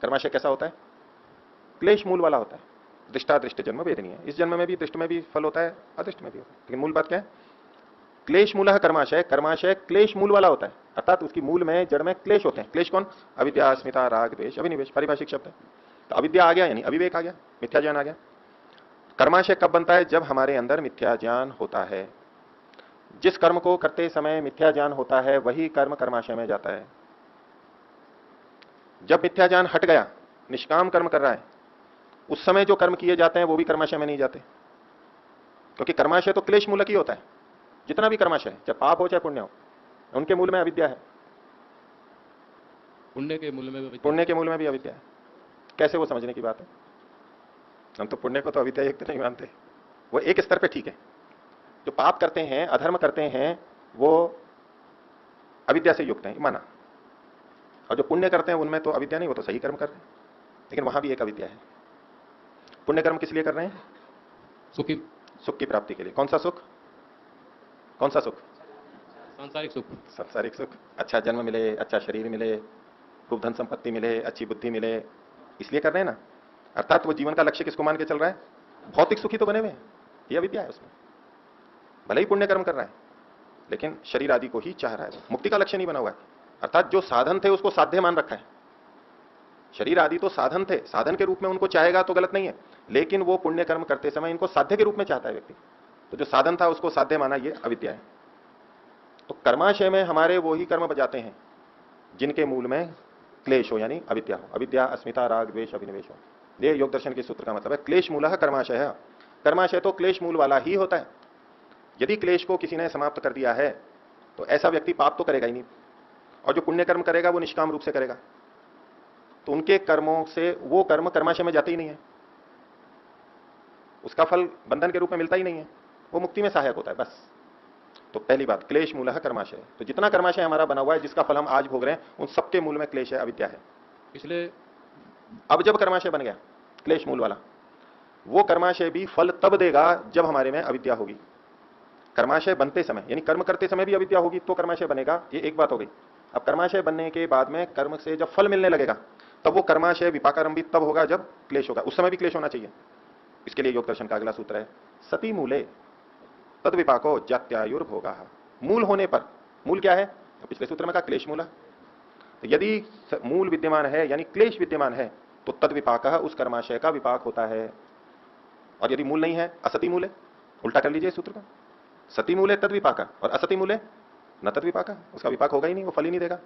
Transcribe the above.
कर्माशय कैसा होता है? क्लेश मूल वाला होता है। दृष्टादृष्ट जन्म वेदनीय है, इस जन्म में भी दृष्ट में भी फल होता है, अदृष्ट में भी होता है। लेकिन मूल बात क्या है? क्लेश मूल है कर्माशय, कर्माशय क्लेश मूल वाला होता है, अर्थात उसकी मूल में जड़ में क्लेश होते हैं। क्लेश कौन? अविद्या, अस्मिता, राग, द्वेष, अभिनिवेश, पारिभाषिक शब्द है। तो अविद्या आ गया यानी अविवेक आ गया, मिथ्या ज्ञान आ गया। कर्माशय कब बनता है? जब हमारे अंदर मिथ्या ज्ञान होता है। जिस कर्म को करते समय मिथ्या ज्ञान होता है वही कर्म कर्माशय में जाता है। जब मिथ्या ज्ञान हट गया, निष्काम कर्म कर रहा है, उस समय जो कर्म किए जाते हैं वो भी कर्माशय में नहीं जाते, क्योंकि कर्माशय तो क्लेश मूलक ही होता है। जितना भी कर्माशय है, चाहे पाप हो चाहे पुण्य हो, उनके मूल में अविद्या है। पुण्य के मूल में भी पुण्य के मूल में भी अविद्या है। कैसे? वो समझने की बात है। हम तो पुण्य को तो अविद्या युक्त नहीं मानते, वो एक स्तर पे ठीक है। जो पाप करते हैं, अधर्म करते हैं, वो अविद्या से युक्त है, माना। और जो पुण्य करते हैं उनमें तो अविद्या नहीं, वो तो सही कर्म कर रहे हैं, लेकिन वहां भी एक अविद्या है। पुण्य कर्म किस लिए कर रहे हैं? सुखी, सुख की प्राप्ति के लिए। कौन सा सुख? कौन सा सुख? सांसारिक सुख। सांसारिक सुख। अच्छा जन्म मिले, अच्छा शरीर मिले, खूब धन संपत्ति मिले, अच्छी बुद्धि मिले, इसलिए कर रहे हैं ना। अर्थात वो जीवन का लक्ष्य किसको मान के चल रहा है? भौतिक सुखी तो बने हुए हैं, ये अविद्या है उसमें। भले ही पुण्य कर्म कर रहा है, लेकिन शरीर आदि को ही चाह रहा है, मुक्ति का लक्ष्य नहीं बना हुआ है। अर्थात जो साधन थे उसको साध्य मान रखा है। शरीर आदि तो साधन थे, साधन के रूप में उनको चाहेगा तो गलत नहीं है, लेकिन वो पुण्य कर्म करते समय इनको साध्य के रूप में चाहता है व्यक्ति। तो जो साधन था उसको साध्य माना, ये अविद्या है। तो कर्माशय में हमारे वो ही कर्म बजाते हैं जिनके मूल में क्लेश हो, यानी अविद्या हो। अविद्या, अस्मिता, राग, द्वेष, अभिनिवेश हो। ये योग दर्शन के सूत्र का मतलब है। क्लेश मूलः कर्माशय है। कर्माशय तो क्लेश मूल वाला ही होता है। यदि क्लेश को किसी ने समाप्त कर दिया है तो ऐसा व्यक्ति पाप तो करेगा ही नहीं, और जो पुण्य कर्म करेगा वो निष्काम रूप से करेगा, तो उनके कर्मों से वो कर्म कर्माशय में जाते ही नहीं है, उसका फल बंधन के रूप में मिलता ही नहीं है, वो मुक्ति में सहायक होता है बस। तो पहली बात, क्लेश मूलः कर्माशय। तो जितना कर्माशय हमारा बना हुआ है, जिसका फल हम आज भोग रहे हैं, उन सबके मूल में क्लेश है, अविद्या है। इसलिए अब जब कर्माशय बन गया क्लेश मूल वाला, वो कर्माशय भी फल तब देगा जब हमारे में अविद्या होगी। कर्माशय बनते समय यानी कर्म करते समय भी अविद्या होगी तो कर्माशय बनेगा, ये एक बात हो गई। अब कर्माशय बनने के बाद में कर्म से जब फल मिलने लगेगा तब वो कर्माशय विपाकारंभ भी तब होगा जब क्लेश होगा, उस समय भी क्लेश होना चाहिए। इसके लिए योग दर्शन का अगला सूत्र है, सती मूले तद विपाको जात्यायुर्भोगा। मूल होने पर, मूल क्या है? पिछले सूत्र में कहा क्लेश मूल। तो यदि मूल विद्यमान है यानी क्लेश विद्यमान है तो तद विपाक, उस कर्माशय का विपाक होता है। और यदि मूल नहीं है, असती मूल है, उल्टा कर लीजिए सूत्र का। सती मूले तद विपाक और असती मूले न तद विपाक, उसका विपाक होगा ही नहीं, वो फल ही नहीं देगा।